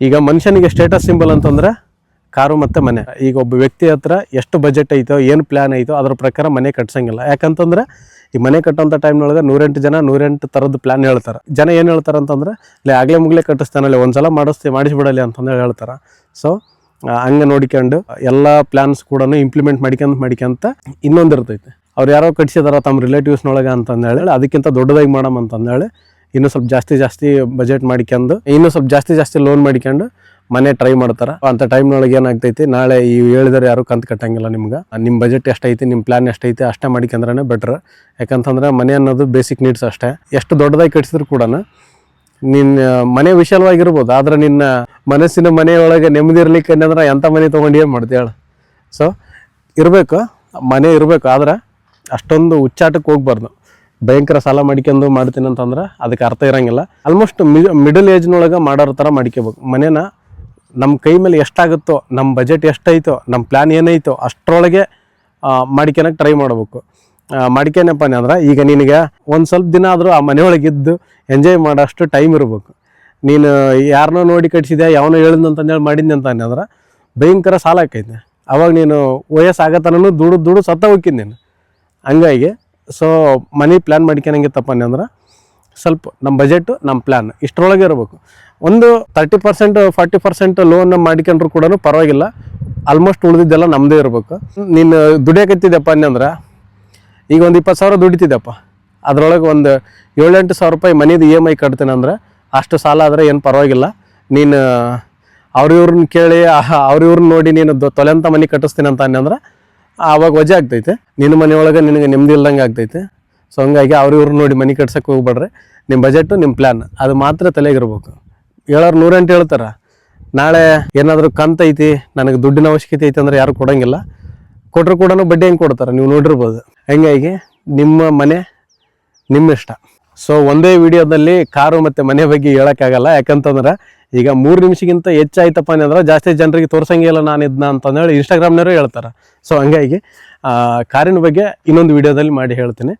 ಈಗ ಮನುಷ್ಯನಿಗೆ status symbol ಅಂತಂದ್ರೆ ಕಾರು ಮತ್ತು ಮನೆ. ಈಗ ಒಬ್ಬ ವ್ಯಕ್ತಿ ಹತ್ರ ಎಷ್ಟು ಬಜೆಟ್ ಐತೋ ಏನು ಪ್ಲ್ಯಾನ್ ಐತೋ ಅದ್ರ ಪ್ರಕಾರ ಮನೆ ಕಟ್ಸಂಗಿಲ್ಲ. ಯಾಕಂತಂದ್ರೆ ಈ ಮನೆ ಕಟ್ಟೋಂಥ ಟೈಮ್ನೊಳಗೆ 108 ಜನ 108 ಥರದ್ದು ಪ್ಲ್ಯಾನ್ ಹೇಳ್ತಾರೆ. ಜನ ಏನು ಹೇಳ್ತಾರೆ ಅಂತಂದ್ರೆ ಆಗಲೇ ಮುಗ್ಲೇ ಕಟ್ಟಿಸ್ತಾನಲ್ಲಿ ಒಂದ್ಸಲ ಮಾಡಿಸ್ಬಿಡಲಿ ಅಂತಂದೇಳಿ ಹೇಳ್ತಾರೆ. ಸೊ ಹಂಗೆ ನೋಡಿಕೊಂಡು ಎಲ್ಲ ಪ್ಲ್ಯಾನ್ಸ್ ಕೂಡ ಇಂಪ್ಲಿಮೆಂಟ್ ಮಾಡ್ಕೊಂತ ಇನ್ನೊಂದು ಇರ್ತೈತೆ. ಅವ್ರು ಯಾರೋ ಕಟ್ಸಿದಾರ ತಮ್ಮ ರಿಲೇಟಿವ್ಸ್ನೊಳಗೆ ಅಂತಂದೇಳಿ ಅದಕ್ಕಿಂತ ದೊಡ್ಡದಾಗಿ ಮಾಡಮ್ ಅಂತಂದೇಳಿ ಇನ್ನೂ ಸ್ವಲ್ಪ ಜಾಸ್ತಿ ಬಜೆಟ್ ಮಾಡ್ಕೊಂಡು ಇನ್ನೂ ಸ್ವಲ್ಪ ಜಾಸ್ತಿ ಲೋನ್ ಮಾಡ್ಕೊಂಡು ಮನೆ ಟ್ರೈ ಮಾಡ್ತಾರೆ. ಅಂಥ ಟೈಮ್ನೊಳಗೆ ಏನಾಗ್ತೈತಿ, ನಾಳೆ ಈ ಹೇಳಿದ್ರೆ ಯಾರು ಕಂತು ಕಟ್ಟಂಗಿಲ್ಲ. ನಿಮ್ಗೆ ನಿಮ್ಮ ಬಜೆಟ್ ಎಷ್ಟೈತಿ, ನಿಮ್ಮ ಪ್ಲ್ಯಾನ್ ಎಷ್ಟೈತಿ ಅಷ್ಟೇ ಮಾಡ್ಕೊಂಡ್ರೆ ಬೆಟ್ರ್. ಯಾಕಂತಂದ್ರೆ ಮನೆ ಅನ್ನೋದು ಬೇಸಿಕ್ ನೀಡ್ಸ್ ಅಷ್ಟೇ. ಎಷ್ಟು ದೊಡ್ಡದಾಗಿ ಕಟ್ಸಿದ್ರು ಕೂಡ ನಿನ್ನ ಮನೆ ವಿಶಾಲವಾಗಿರ್ಬೋದು, ಆದ್ರೆ ನಿನ್ನ ಮನಸ್ಸಿನ ಮನೆಯೊಳಗೆ ನೆಮ್ಮದಿ ಇರ್ಲಿಕ್ಕೆ ಅಂದ್ರೆ ಎಂಥ ಮನೆ ತೊಗೊಂಡು ಏನು ಮಾಡ್ತೀವಿ ಹೇಳು. ಸೊ ಇರಬೇಕು, ಮನೆ ಇರಬೇಕು, ಆದ್ರೆ ಅಷ್ಟೊಂದು ಉಚ್ಚಾಟಕ್ಕೆ ಹೋಗ್ಬಾರ್ದು. ಭಯಂಕರ ಸಾಲ ಮಾಡ್ಕೊಂಡು ಮಾಡ್ತೀನಿ ಅಂತಂದ್ರೆ ಅದಕ್ಕೆ ಅರ್ಥ ಇರೋಂಗಿಲ್ಲ. ಆಲ್ಮೋಸ್ಟ್ ಮಿಡಲ್ ಏಜ್ನೊಳಗೆ ಮಾಡೋರ ಥರ ಮಾಡ್ಕೋಬೇಕು. ಮನೇನ ನಮ್ಮ ಕೈ ಮೇಲೆ ಎಷ್ಟಾಗುತ್ತೋ, ನಮ್ಮ ಬಜೆಟ್ ಎಷ್ಟೈತೋ, ನಮ್ಮ ಪ್ಲ್ಯಾನ್ ಏನೈತೋ ಅಷ್ಟರೊಳಗೆ ಮಾಡ್ಕೊಳಕ್ಕೆ ಟ್ರೈ ಮಾಡ್ಬೇಕು. ಮಾಡ್ಕೊನಪ್ಪ ಅಂದ್ರೆ ಈಗ ನಿನಗೆ ಒಂದು ಸ್ವಲ್ಪ ದಿನ ಆದರೂ ಆ ಮನೆಯೊಳಗಿದ್ದು ಎಂಜಾಯ್ ಮಾಡೋಷ್ಟು ಟೈಮ್ ಇರಬೇಕು. ನೀನು ಯಾರನ್ನೋ ನೋಡಿ ಕಟ್ಸಿದ್ಯಾ, ಯಾವನೋ ಹೇಳಿದಂತಂದೇಳಿ ಮಾಡಿದ್ನಿ ಅಂತ ಅಂದ್ರೆ ಭಯಂಕರ ಸಾಲ ಆಕೈತೆ. ಅವಾಗ ನೀನು ವಯಸ್ಸಾಗತನೂ ದುಡ್ಡು ಸತ್ತ ಹೋಗ್ತೀನಿ ನೀನು. ಹಂಗಾಗಿ ಸೊ ಮನಿ ಪ್ಲ್ಯಾನ್ ಮಾಡ್ಕೊಳಂಗಿತ್ತಪ್ಪ ಅಂದ್ರೆ ಸ್ವಲ್ಪ ನಮ್ಮ ಬಜೆಟು ನಮ್ಮ ಪ್ಲ್ಯಾನ್ ಇಷ್ಟರೊಳಗೆ ಇರಬೇಕು. ಒಂದು 30% 40% ಲೋನ್ ಮಾಡ್ಕೊಂಡ್ರು ಕೂಡ ಪರವಾಗಿಲ್ಲ. ಆಲ್ಮೋಸ್ಟ್ ಉಳಿದಿದ್ದೆಲ್ಲ ನಮ್ಮದೇ ಇರಬೇಕು. ನೀನು ದುಡಿಯೋಕತ್ತಿದ್ದಪ್ಪ ಅಂದ್ರೆ ಈಗ ಒಂದು 20,000 ದುಡಿತಿದ್ದಪ್ಪ, ಅದರೊಳಗೆ ಒಂದು 7-8 ಸಾವಿರ ರೂಪಾಯಿ ಮನೇದು EMI ಕಟ್ತೇನೆ ಅಂದ್ರೆ ಅಷ್ಟು ಸಾಲ ಆದರೆ ಏನು ಪರವಾಗಿಲ್ಲ. ನೀನು ಇವ್ರನ್ನ ಕೇಳಿ ಇವ್ರನ್ನ ನೋಡಿ ನೀನು ತೊಲೆಂಥ ಮನೆ ಕಟ್ಟಿಸ್ತೀನಿ ಅಂತ ಅಂದ್ರೆ ಆವಾಗ ವಜೆ ಆಗ್ತೈತೆ. ನಿನ್ನ ಮನೆಯೊಳಗೆ ನಿನಗೆ ನೆಮ್ಮದಿ ಇಲ್ದಂಗೆ ಆಗ್ತೈತೆ. ಸೊ ಹಂಗಾಗಿ ಇವ್ರನ್ನ ನೋಡಿ ಮನೆ ಕಟ್ಸಕ್ಕೆ ಹೋಗ್ಬೇಡ್ರಿ. ನಿಮ್ಮ ಬಜೆಟು ನಿಮ್ಮ ಪ್ಲ್ಯಾನ್ ಅದು ಮಾತ್ರ ತಲೆಗಿರ್ಬೇಕು. 108 ಹೇಳ್ತಾರೆ, ನಾಳೆ ಏನಾದರೂ ಕಂತೈತಿ, ನನಗೆ ದುಡ್ಡಿನ ಅವಶ್ಯಕತೆ ಐತಿ ಅಂದ್ರೆ ಯಾರು ಕೊಡೋಂಗಿಲ್ಲ. ಕೊಟ್ಟರು ಕೂಡ ಬಡ್ಡಿ ಹೆಂಗೆ ಕೊಡ್ತಾರೆ ನೀವು ನೋಡಿರ್ಬೋದು. ಹಂಗಾಗಿ ನಿಮ್ಮ ಮನೆ ನಿಮ್ಮ ಇಷ್ಟ. ಸೊ ಒಂದೇ ವಿಡಿಯೋದಲ್ಲಿ ಕಾರು ಮತ್ತು ಮನೆ ಬಗ್ಗೆ ಹೇಳೋಕ್ಕಾಗಲ್ಲ. ಯಾಕಂತಂದ್ರೆ ಈಗ 3 ನಿಮಿಷಕ್ಕಿಂತ ಹೆಚ್ಚಾಯ್ತಪ್ಪ ಅಂದ್ರೆ ಜಾಸ್ತಿ ಜನರಿಗೆ ತೋರ್ಸಂಗಿಲ್ಲ ನಾನು ಇದನ್ನ ಅಂತಂದೇಳಿ ಇನ್ಸ್ಟಾಗ್ರಾಮ್ನವರು ಹೇಳ್ತಾರೆ. ಸೊ ಹಂಗಾಗಿ ಕಾರಿನ ಬಗ್ಗೆ ಇನ್ನೊಂದು ವಿಡಿಯೋದಲ್ಲಿ ಮಾಡಿ ಹೇಳ್ತೀನಿ.